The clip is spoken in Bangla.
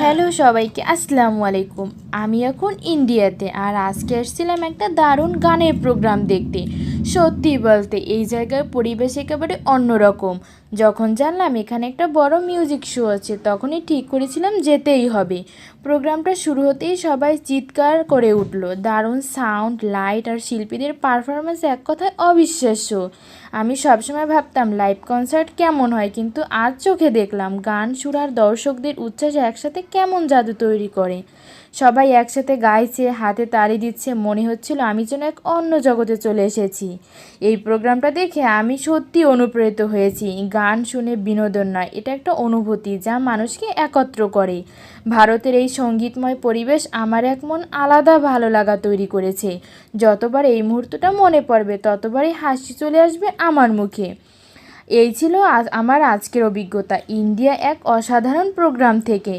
হ্যালো সবাইকে, আসসালামু আলাইকুম। আমি এখন ইন্ডিয়াতে, আর আজকে এসেছিলাম একটা দারুণ গানের প্রোগ্রাম দেখতে। সত্যি বলতে এই জায়গার পরিবেশ একেবারে অন্যরকম। যখন জানলাম এখানে একটা বড় মিউজিক শো আছে, তখনই ঠিক করেছিলাম যেতেই হবে। প্রোগ্রামটা শুরু হতেই সবাই চিৎকার করে উঠল। দারুণ সাউন্ড, লাইট আর শিল্পীদের পারফরমেন্স এক কথায় অবিশ্বাস্য। আমি সবসময় ভাবতাম লাইভ কনসার্ট কেমন হয়, কিন্তু আজ চোখে দেখলাম গান, সুর আর দর্শকদের উচ্ছ্বাস একসাথে কেমন জাদু তৈরি করে। সবাই একসাথে গাইছে, হাতে তালি দিচ্ছে, মনে হচ্ছিল আমি যেন এক অন্য জগতে চলে এসেছি। এই প্রোগ্রামটা দেখে আমি সত্যি অনুপ্রাণিত হয়েছি। গান শুনে বিনোদন নয়, এটা একটা অনুভূতি যা মানুষকে একত্র করে। ভারতের এই সঙ্গীতময় পরিবেশ আমার এক মন আলাদা ভালো লাগা তৈরি করেছে। যতবার এই মুহূর্তটা মনে পড়বে, ততবারই হাসি চলে আসবে আমার মুখে। এই ছিল আমার আজকের অভিজ্ঞতা ইন্ডিয়া এক অসাধারণ প্রোগ্রাম থেকে।